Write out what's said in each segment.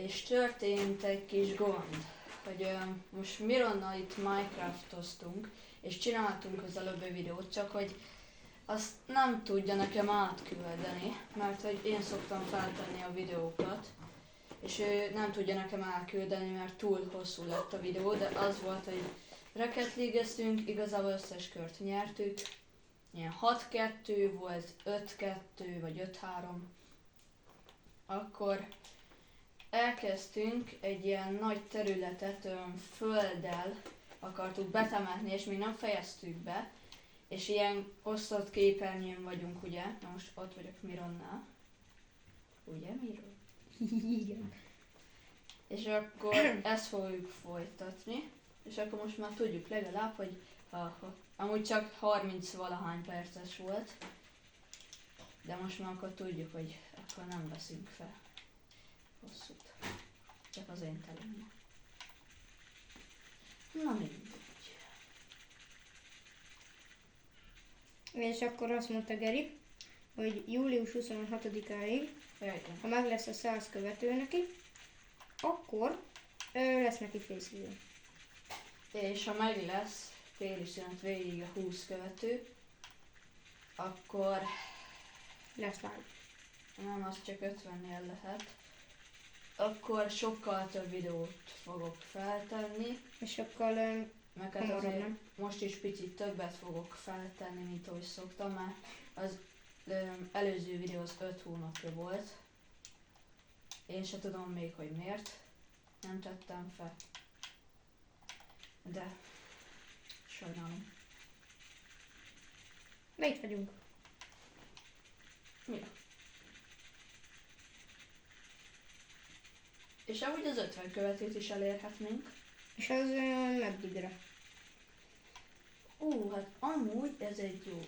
És történt egy kis gond, hogy most Mironnal itt Minecraftoztunk, és csináltunk az előbbi videót, csak hogy azt nem tudja nekem átküldeni, mert hogy én szoktam feltenni a videókat, és ő nem tudja nekem elküldeni, mert túl hosszú lett a videó, de az volt, hogy Rocket League-eztünk, igazából összes kört nyertük, ilyen 6-2 volt, 5-2 vagy 5-3, akkor elkezdtünk egy ilyen nagy területet földdel akartuk betemetni, és még nem fejeztük be, és ilyen osztott képernyőn vagyunk, ugye? Na most ott vagyok Mironnál. Ugye, Miron? Igen. És akkor ezt fogjuk folytatni, és akkor most már tudjuk legalább, hogy amúgy csak 30-valahány perces volt, de most már akkor tudjuk, hogy akkor nem veszünk fel hosszút. Csak az én telem. Na mindegy. És akkor azt mondta Geri, hogy július 26-áig, ha meg lesz a 100 követő neki, akkor lesz neki fészülő. És ha meg lesz téli szünet végig a 20 követő, akkor Lesz live. nem, az csak 50-nél lehet, akkor sokkal több videót fogok feltenni, És sokkal meg hát hamarabb, azért nem? most is picit többet fogok feltenni, mint ahogy szoktam, mert az előző videó az 5 hónapja volt. Én se tudom még, hogy miért nem tettem fel, de sajnálom. De itt vagyunk. Ja. És amúgy az 50 követőt is elérhetnénk. És az meddigre? Hát amúgy ez egy jó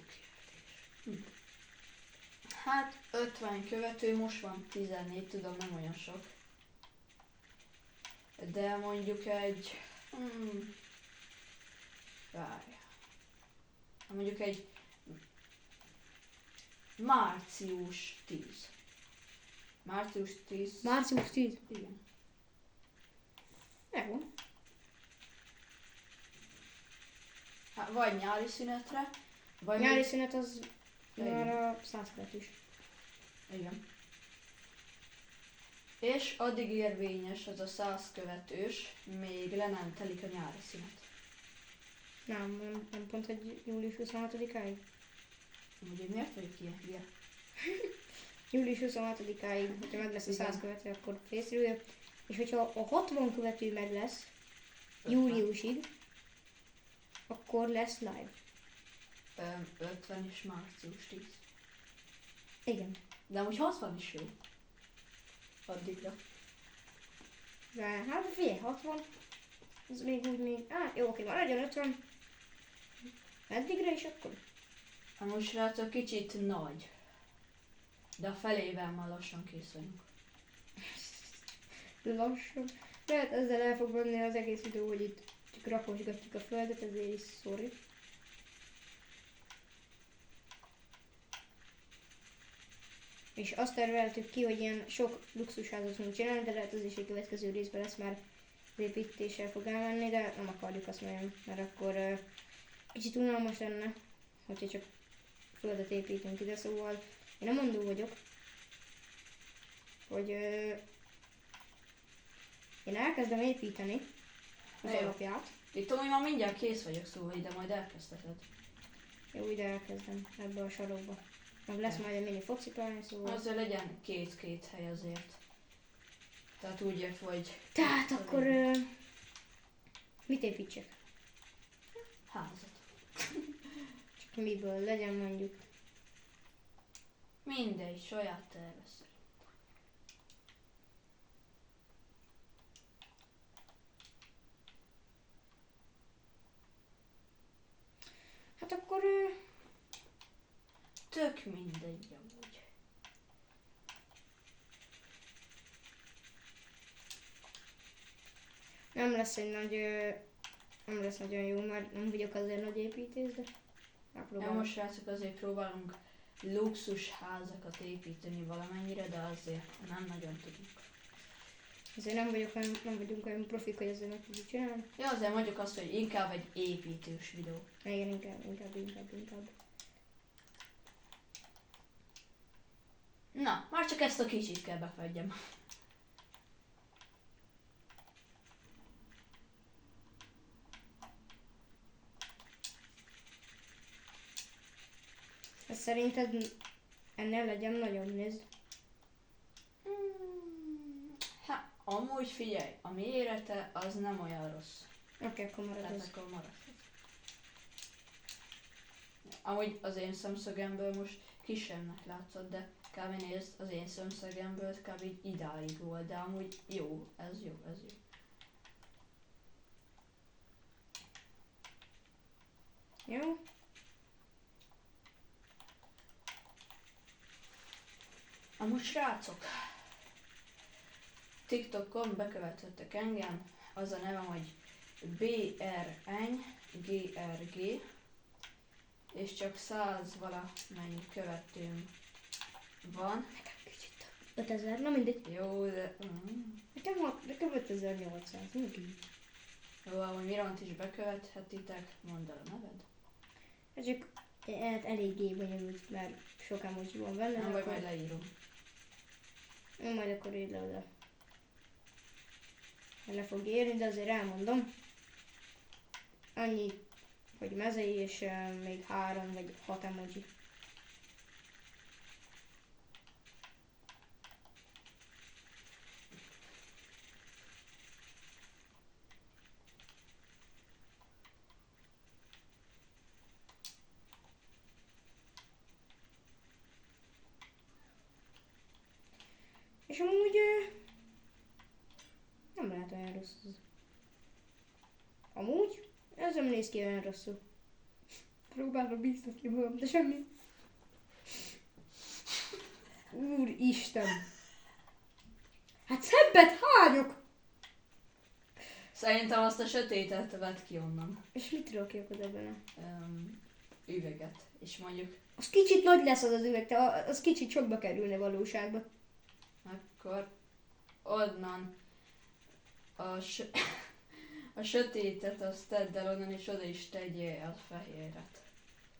kérdés. Hát 50 követő, most van 14, tudom, nem olyan sok. De mondjuk egy... várjál. Mondjuk egy... március 10. Március 10. Március 10. Igen. Megvan. Hát vagy nyári szünetre, vagy... Nyári szünet az Igen. már a 100 követős. Igen. És addig érvényes az a 100 követős, még le nem telik a nyári szünet. Nem pont, hogy július 26-áig? Ugye miért vagyok ilyen hülye? Július 26-áig, hogyha meg lesz a 100 Igen. követő, akkor fészülő. És hogyha a 60 követő meg lesz, 50. júliusig, akkor lesz live. 50 és március 10. Igen. De amúgy 60 is jó. Addigra. De hát figyelj, 60, az még úgy még, jó, oké, maradjon 50. Eddigre is akkor? Amúgy srácok kicsit nagy. De a felével már lassan kész vagyunk. Lassan. Lehet ezzel el fog menni az egész videó, hogy itt csak rakosgatjuk a földet, ezért is sorry. És azt terveltük ki, hogy ilyen sok luxusházat fogunk csinálni, de lehet az is egy következő részben lesz, már az építéssel fog elmenni, de nem akarjuk azt nagyon, mert akkor kicsit unalmas lenne, hogyha csak földet építünk ide, szóval én nem mondó vagyok, hogy én elkezdem építeni az Jó. alapját. Itt amúgy már mindjárt kész vagyok, szóval ide majd elkezdheted. Jó, ide elkezdem ebbe a sarokba. Meg lesz majd egy mini focipálya, szóval... Azért legyen két hely azért. Tehát úgy ért, hogy Tehát akkor mit építsek? házat. Csak miből legyen mondjuk. Mindegy, saját terve szerint. Hát akkor Tök mindegy amúgy. nem lesz egy nagy... nem lesz nagyon jó, mert nem vagyok azért nagy építész, de Ja, megpróbálom. most srácok azért próbálunk luxus házakat építeni valamennyire, de azért nem nagyon tudunk. Azért nem vagyunk olyan profik, hogy ezzel meg tudjuk csinálni. Ja, azért mondjuk azt, hogy inkább egy építős videó. Igen, inkább. Na, már csak ezt a kicsit kell befedjem. Ez szerinted ennél legyen nagyobb, nézd. Hát, amúgy figyelj, a mérete az nem olyan rossz. Oké, akkor marad Tehát az. akkor maradhat. Amúgy az én szemszögemből most kisebbnek látszott, de kb. Nézd, az én szemszögemből kb. Így idáig volt, de amúgy jó, ez jó, ez jó. Jó? Amúgy srácok, TikTokon bekövethettek engem, az a nevem, hogy BRNGRG, és csak 100 valamennyi követőm van. 5000, na mindegy. Jó, de... Nekem 5800, mindig így. Jó, amúgy Miront is bekövethetitek, mondd el a neved. Ez csak eléggé bonyolult, mert sok emoji van benne. Nem baj, akkor- majd leírom. Majd akkor írd le oda. Le fog érni, de azért elmondom. Annyi, hogy mezei és még 3 vagy 6 emoji. És amúgy nem lehet olyan rossz ez. Amúgy ez nem néz ki olyan rosszul. Próbálom bíztatni magam, de semmi. Úristen! Hát szebbet hányok! Szerintem azt a sötétet vedd ki onnan. És mit tudok ki oda benne? Üveget. És mondjuk Az kicsit nagy lesz az üveg, az kicsit sokba kerülne valóságban. akkor onnan a sötétet azt tedd el onnan, és oda is tegyél a fehéret.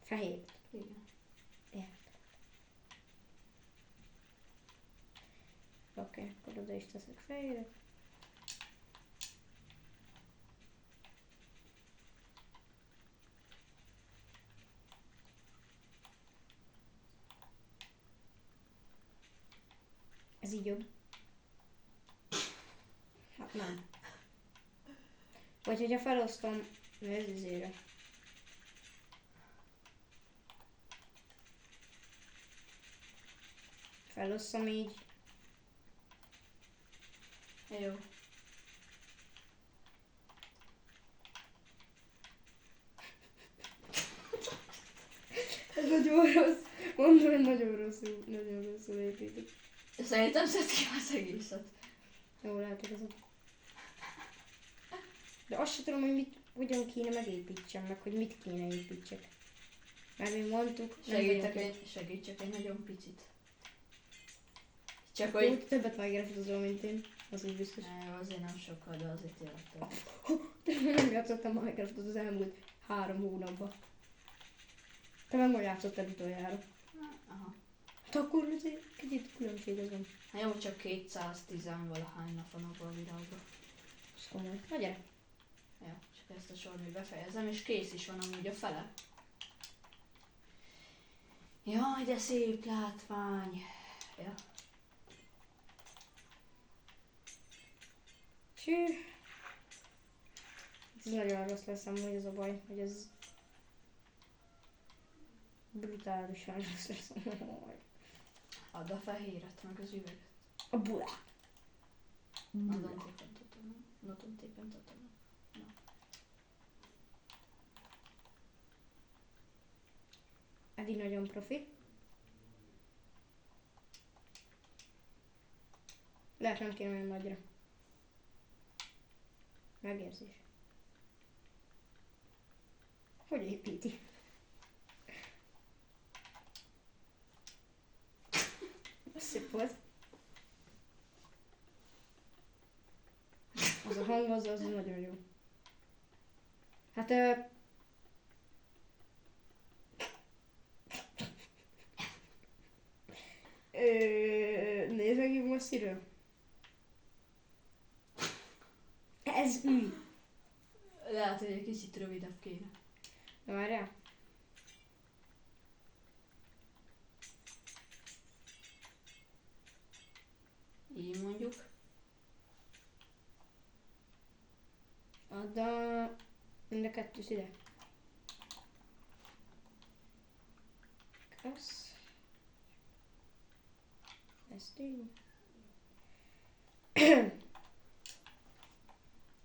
Fehér. Igen. Oké, akkor oda is teszek fehéret. Ez így jobb. Hát nem. Vagy hogyha felosztom nézzére. Felosztom így. Jó. Ez nagyon rossz. Mondom, hogy nagyon rosszul építik. Szerintem szedd ki az egészet. Jó, lehet igazad. De azt sem tudom, hogy hogyan kéne megépítsem, meg hogy mit kéne építsek. Mert mi mondtuk, Segítsek egy nagyon picit. Csak hogy... hogy... Úgy többet meggrafitozol, mint én. Az úgy biztos. Jó, azért nem sokkal, de azért tényleg De nem játszottam Minecraftot az elmúlt 3 hónapban. Te meg ma játszottál utoljára. Aha. Hát akkor azért kicsit különbség az van. Hát jó, csak 210 valahány nap van abban a világban. Ez komoly. Na gyere. Ja, csak ezt a sort még befejezem, és kész is van amúgy a fele. Jaj, de szép látvány. Ja. Csű. Ez nagyon rossz lesz amúgy, ez a baj, hogy ez brutálisan rossz lesz. Add a fehéret, meg az üveget. A bulá. Nagyon szépen tudom. Eddig nagyon profi. Lehet nem kéne olyan nagyra. Megérzés. Hogy építi? Az szép volt. az a hang az nagyon jó. Hát nézd meg így messziről. Ez ügy. Lehet, hogy egy kicsit rövidebb kéne. Na várjál. Így mondjuk. Add mind a kettőt ide. Kösz. Ezt így.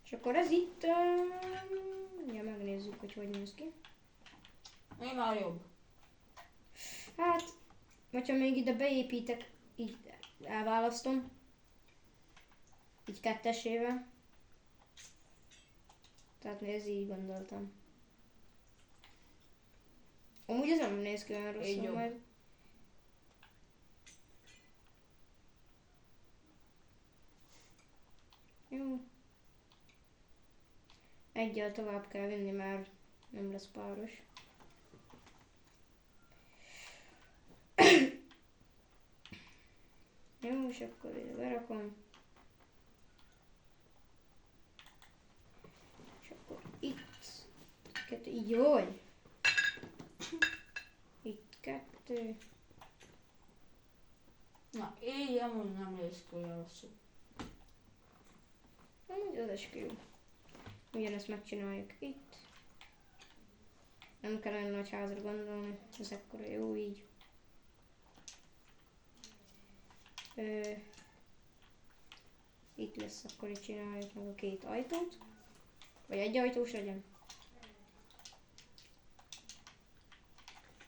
És akkor ez itt, ja, megnézzük, hogy néz ki. Mi már jobb. Hát, hogyha még ide beépítek, így elválasztom. Így kettesével. Tehát nézd, így gondoltam. Amúgy ez nem néz ki olyan Így rosszul jobb. majd. Jó. Egyel tovább kell vinni, mert nem lesz páros. Jó, és akkor ide berakom. És akkor itt kettő, így jó. Itt kettő. Na, így amúgy nem néz ki olyan rosszul. Amúgy az is jó. Ugyanezt megcsináljuk itt. Nem kell olyan nagy házra gondolni, ez ekkora jó így. Itt lesz, akkor itt csináljuk meg a két ajtót. Vagy egy ajtós legyen.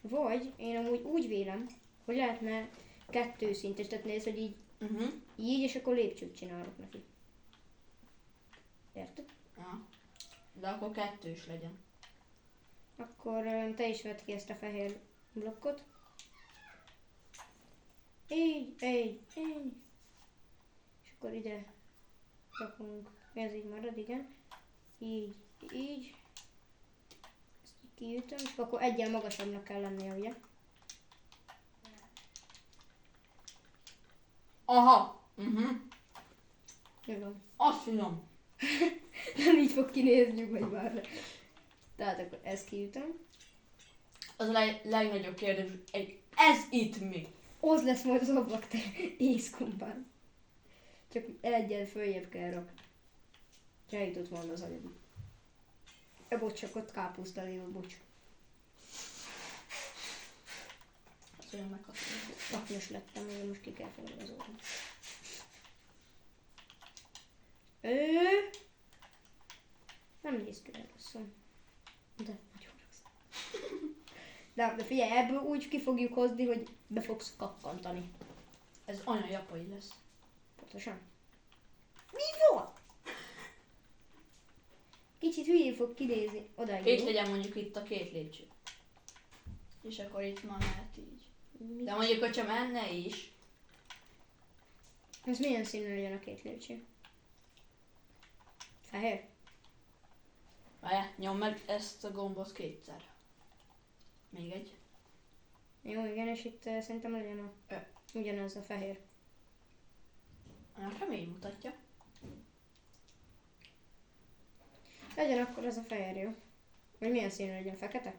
Vagy én amúgy úgy vélem, hogy lehetne kettőszintes, tehát nézd, hogy így és akkor lépcsőt csinálok neki. Érted? Ja. De akkor kettős legyen. Akkor te is vedd ki ezt a fehér blokkot. Így. És akkor ide rakunk, ez így marad, igen. Így. Ezt így kiütöm, és akkor egyen magasabbnak kell lennie, ugye? Aha! Jó. Azt finom. Nem így fog kinézni, vagy már. Tehát akkor ezt kiütöm. Az a legnagyobb kérdés, ez itt mi? Az lesz majd az ablak, te észkombán. Csak egyen följebb kell rakni. Ha eljutott volna az agyad. Bocs, csak ott káposzta lévő, bocs. Az olyan meghatározó. Taknyos lettem, hogy most ki kell fogni az óra. Nem néz ki el rosszul. De nagyon rossz. De figyelj, ebből úgy ki fogjuk hozni, hogy be fogsz kakkantani. Ez olyan japai lesz. Pontosan. Mi van? Kicsit hülyén fog kinézni. Odaig. Itt legyen mondjuk itt a két lépcső. És akkor itt már mehet így. De mondjuk, hogyha menne is, Ez milyen színű legyen a két lépcső? Fehér? várjál, nyom meg ezt a gombot kétszer. Még egy. Jó, igen, és itt szerintem legyen ugyanez a fehér. Olyan kemény mutatja. Legyen akkor ez a fehér, jó? Vagy milyen színű legyen? Fekete?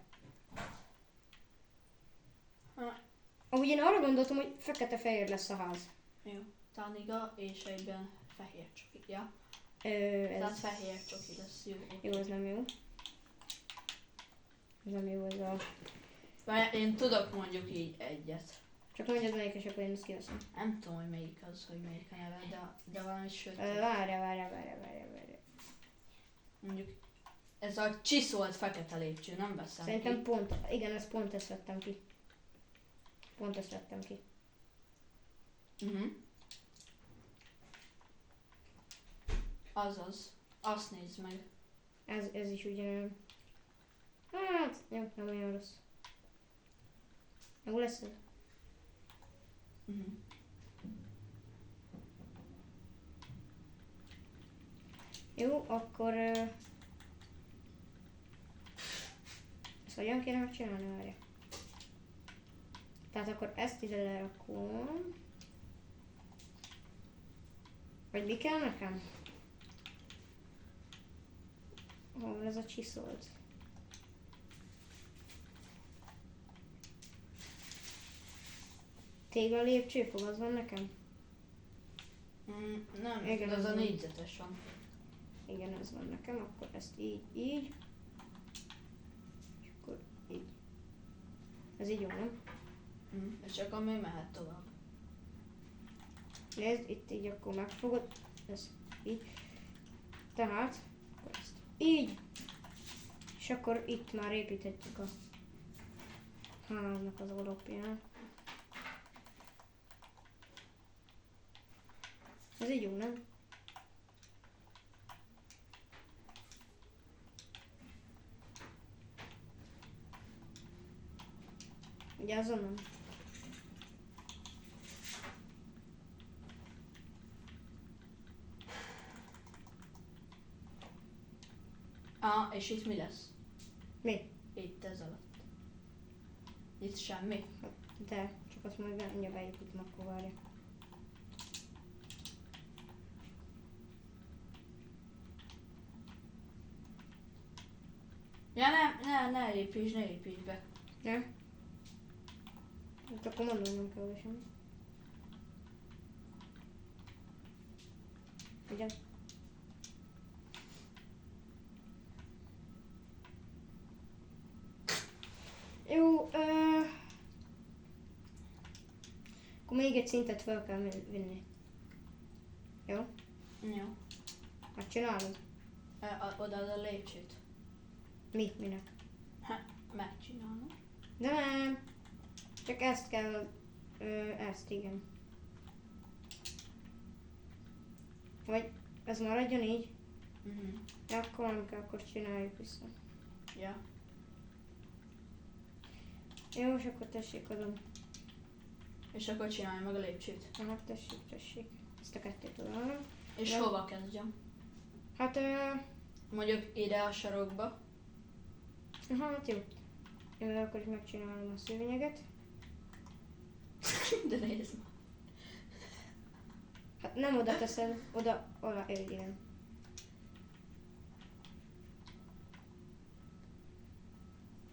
Ahogy én arra gondoltam, hogy fekete-fehér lesz a ház. Jó. Tániga és egyben fehér csoki. Ja? Ez... Tehát fehér csoki lesz. Jó. Jó, ez nem jó. Ez nem jó, ez a... Várjál, én tudok mondjuk így egyet. Csak mondjad melyik, és akkor én ezt kiveszem. Nem tudom, hogy melyik az, hogy melyik a neve, de valami sötét. Várjál. Mondjuk ez a csiszolt fekete lépcső, nem veszem Szerintem ki. pont, igen, ezt pont ezt vettem ki. Pont ezt vettem ki. Azaz. Azt nézd meg. Ez is ugyanolyan. Hát, jó, nem olyan rossz. Jó lesz ez? Jó, akkor... Ezt hogyan kéne megcsinálni, várja? Tehát akkor ezt ide lerakom. Vagy mi kell nekem? Hol ez a csiszolt? Tégla lépcsőfog, az van nekem? Nem, Igen, az az a van. négyzetes van. Igen, ez van nekem, akkor ezt így. És akkor így. Ez így jó, nem? És csak ami mehet tovább. Nézd, itt így akkor megfogod. Ez így. Tehát, akkor ezt így. És akkor itt már építhetjük a háznak az alapját. Ez így jó, nem? Ugye azon nem? És itt mi lesz? Mi? Itt ez alatt. Itt semmi. De, csak azt majd mindjárt beépítem, akkor várja. Ja ne építs be. Nem? Hát akkor mondom, nem kell semmi. Ugye? Jó, akkor még egy szintet fel kell vinni. Jó? Jó. Hát csinálod. Oda a lépcsőt. Mi? Minek? Megcsinálom. De nem. Csak ezt kell, ezt igen. Vagy ez maradjon így? Ja, akkor nem kell, akkor csináljuk vissza. Ja. Jó, és akkor tessék adom. És akkor csinálj meg a lépcsőt. Hát tessék. Ezt a kettőt adom. És Ja. hova kezdjem? Hát, Mondjuk ide a sarokba. hát jó. Én akkor is megcsinálom a szőnyeget. De nézd már. Hát nem oda teszed, oda, alá, igen.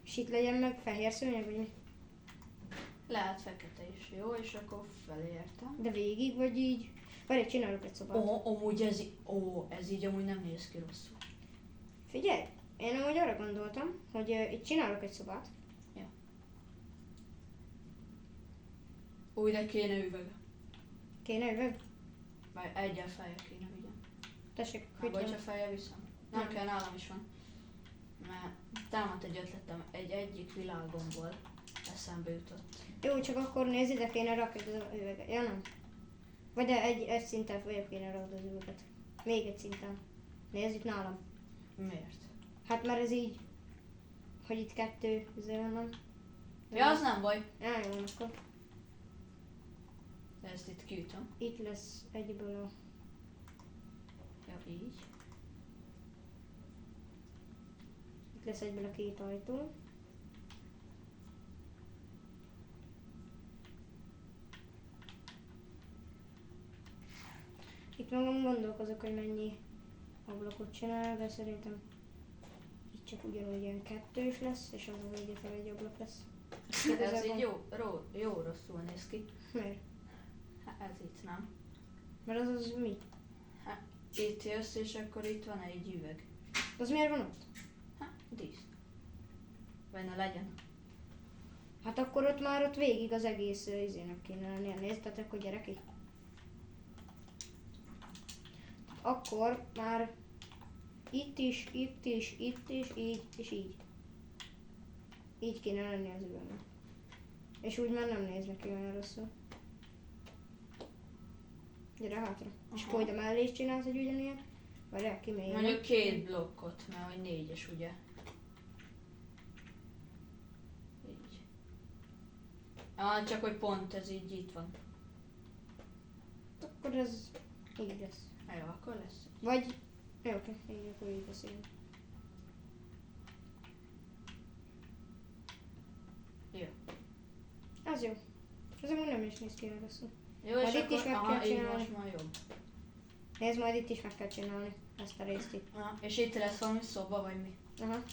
És itt legyen meg fehér szőnyeg, vagy mi? Lehet fekete is, jó? És akkor felértem. De végig, vagy így? Várj, csinálok egy szobát. Amúgy ez így amúgy nem néz ki rosszul. Figyelj, én amúgy arra gondoltam, hogy itt csinálok egy szobát. Úgy, de kéne üveg. Kéne üveg? Vagy egyel feje kéne vigyem. Tessék, Vagy ha figyelj. feje viszem. Nem kell, nálam is van. Mert támadt egy ötletem, egyik világomból eszembe jutott. Jó, csak akkor nézd, ide kéne rakni az üveget. Ja, nem. Vagy de egy szinten följebb kéne rakni az üveget. Még egy szinten. Nézd itt nálam. Miért? Hát mert ez így, hogy itt kettő, azért van. Ja, az nem baj. Jó, akkor De ezt itt kiütöm. itt lesz egyből a... Ja, így. Itt lesz egyből a két ajtó. Itt magam gondolkozok, hogy mennyi ablakot csinál, de szerintem itt csak ugyanúgy ilyen kettős lesz, és az a végétől egy ablak lesz. Ez Igazából- így jó rosszul néz ki. Miért? Hát ez itt nem. Mert az mi? Itt jössz, és akkor itt van egy üveg. Az miért van ott? Dísz. Vagy ne legyen. Hát akkor ott már ott végig az egész izének kéne lennie. Néztetek, hogy gyere ki? Akkor már itt is, itt is, így és így. Így kéne lenni az üvegnek. És úgy már nem néz neki olyan rosszul. Gyere hátra. És akkor ide mellé is csinálsz egy ugyanilyet. Várjál, kimélyül. Mondjuk 2 blokkot, mert hogy 4-es ugye. Így. Csak hogy pont ez így itt van. Akkor ez így lesz. Jó, akkor lesz. Vagy Jó, oké, így akkor így beszélünk. Jó. Az jó. Az amúgy nem is néz ki olyan rosszul. Jó, Majd és itt is akkor, meg aha, kell így csinálni. most már jobb. Nézd, majd itt is meg kell csinálni ezt a részt itt. Aha. És itt lesz valami szoba, vagy mi? Aha.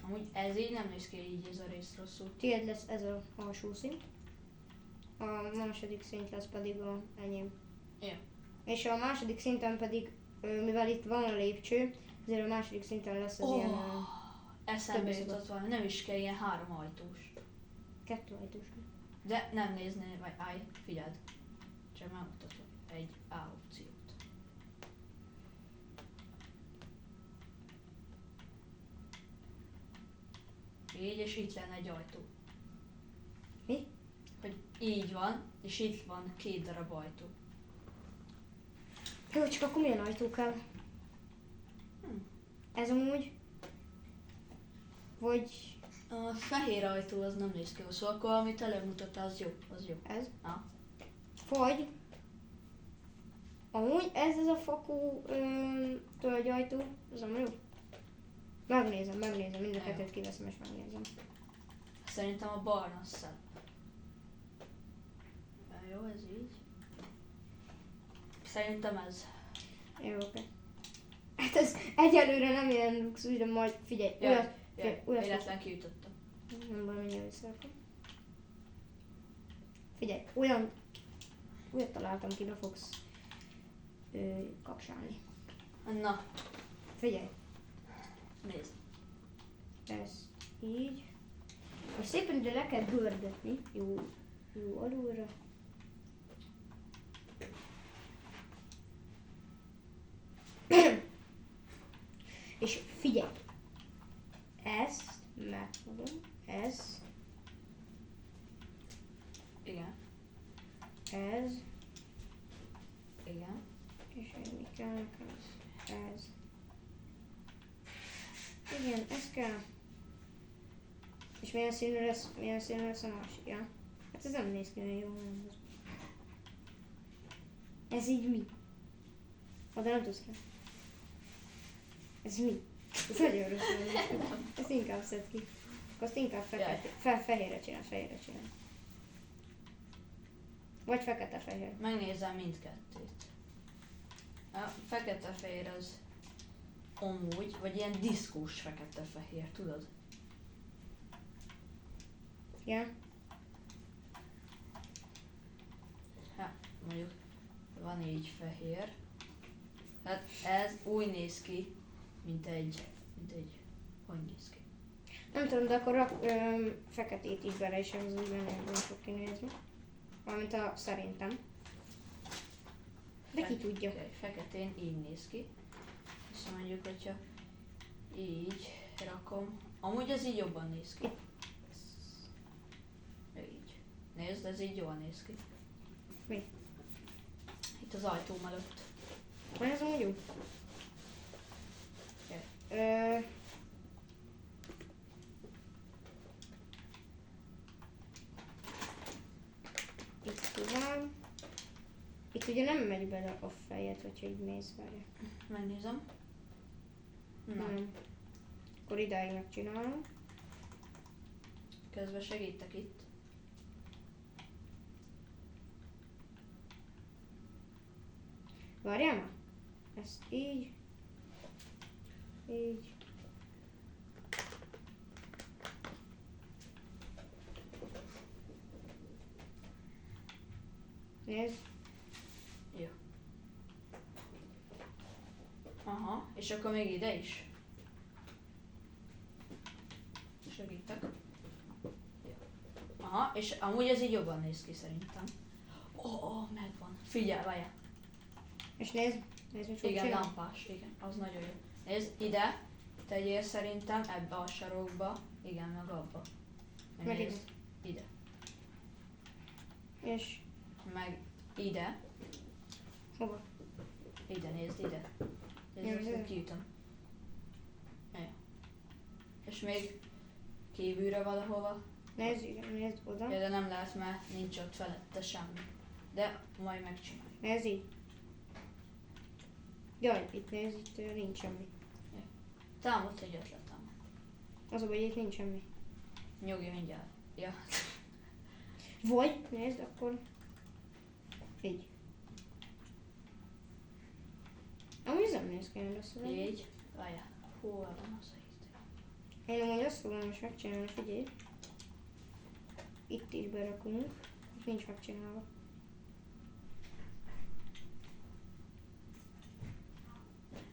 Amúgy ez így nem néz ki így ez a rész rosszul. Tiéd lesz ez a alsó szint. A második szint lesz pedig a enyém. Jó. És a második szinten pedig, mivel itt van a lépcső, ezért a második szinten lesz az ilyen Eszembe több jutott valami, nem is kell ilyen 3 ajtós. 2 ajtós. De nem nézné, vagy állj, figyeld. Csak megmutatom egy A opciót. Így, és itt lenne egy ajtó. Mi? Hogy így van, és itt van 2 darab ajtó. Jó, csak akkor milyen ajtó kell? Ez amúgy? Vagy A fehér ajtó az nem néz ki jó, szóval akkor amit előbb mutatta, az jó, az jó. ez? Ah. Vagy amúgy ez a fakó tölgyajtó, az amúgy jó? Megnézem, mind a kettőt kiveszem és megnézem. Szerintem a barna szebb. Jó, ez így. Szerintem ez. Jó, oké. Hát ez egyelőre nem ilyen luxus, de majd figyelj, olyat, olyat Véletlen kiütöttem. nem baj, mindjárt visszarakom. Figyelj, olyat találtam ki, be fogsz kapsálni. Na, Figyelj, nézd. ez így. Most szépen ide le kell gördetni, jó alulra. És figyelj, ezt megfogom, ez, Igen. ez, Igen. és mi kell nekem? Ez. Igen, ez kell. És milyen színű lesz a másik, ja? Hát ez nem néz ki olyan jól. Nem. Ez így mi? Oda nem tudsz rá. Ez mi? Ez nagyon rosszul néz ki. Ezt inkább szed ki. Akkor azt inkább fehérre csinál. Vagy fekete-fehér. Megnézem mindkettőt. A fekete-fehér az amúgy, vagy ilyen diszkós fekete-fehér, tudod? Ja? Hát, mondjuk van így fehér. Hát ez úgy néz ki, mint egy, hogy néz ki? Nem tudom, de akkor rak feketét is bele, és az úgy nem fog kinézni. Valamint szerintem. De ki tudja. Feketén így néz ki. És mondjuk, hogyha így rakom, amúgy ez így jobban néz ki. Így. Nézd, ez így jól néz ki. Mi? Itt az ajtóm előtt. Van ez amúgy jó? Jaj. Itt tovább. Itt ugye nem megy bele a fejed, hogyha így mész vele. Megnézem. Na, Nem. Akkor idáig megcsinálom. közben segítek itt. Várjál már. Ezt így. Így. Nézd. Jó. Aha, és akkor még ide is. Segítek. Jó. Aha, és amúgy ez így jobban néz ki szerintem. Megvan. Figyelj, várjál. És nézd. Nézd, mit fog Igen, csinálni. lampás, igen, az nagyon jó. Nézd, ide tegyél szerintem, ebbe a sarokba, igen, meg abba. Meg Nézd, ide. És Meg ide, hova? ide, nézd, ide. Jó, Nézd, jó. hogy kiütöm. Jó. És még kívülre valahova. Nézd, igen, nézd oda. Ja, de nem lehet, mert nincs ott felette semmi. De majd megcsináljuk. Nézd így. Jaj, itt nézd, itt nincs semmi. Támadt egy ötletem. Az a baj, itt nincs semmi. Nyugi, mindjárt. Ja. Vagy, nézd, akkor... Így. Amúgy ez nem néz ki olyan rosszul. Így. Várjál. Hol van az a itt? Én amúgy azt fogom most megcsinálni, figyelj. Itt is berakunk. Itt nincs megcsinálva.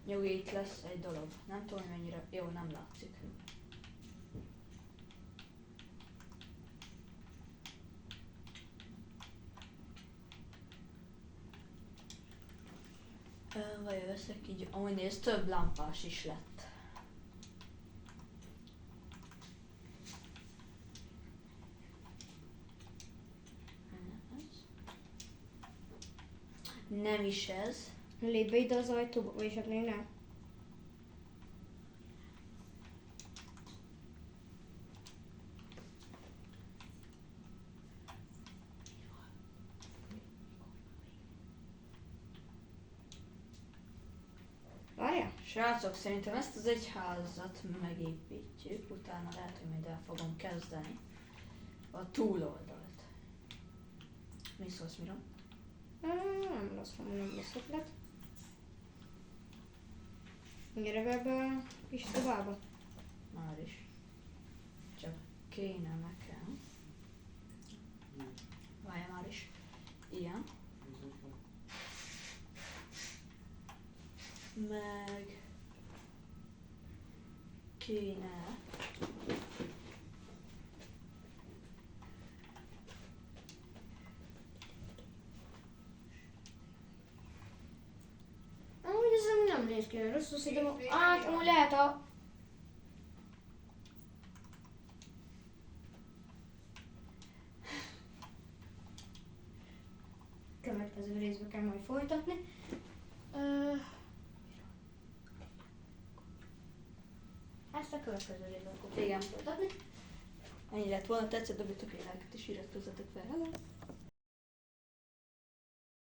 Nyugi, itt lesz egy dolog. Nem tudom, hogy mennyire... Jó, nem látszik. Vagy veszek így... Amúgy nézd, több lámpás is lett. Nem is ez. Lépj be ide az ajtóba, vagyis hát még nem. Várjál? Srácok, szerintem ezt az egyházat megépítjük, utána lehet, hogy majd el fogom kezdeni a túloldalt. Mi szólsz, Miron? Nem rossz ötlet. Gyere be ebbe a kis szobába. Már is. Csak kéne nekem. Várjál már is. Ilyen. Meg kéne Amúgy ez nem néz ki olyan rosszul, szerintem amúgy lehet a... Következő részbe kell majd folytatni. Ezt a következő részben akkor Igen. folytatni. Ennyi lett volna, tetszett, dobjatok egy lájkot és iratkozzatok fel. Hello!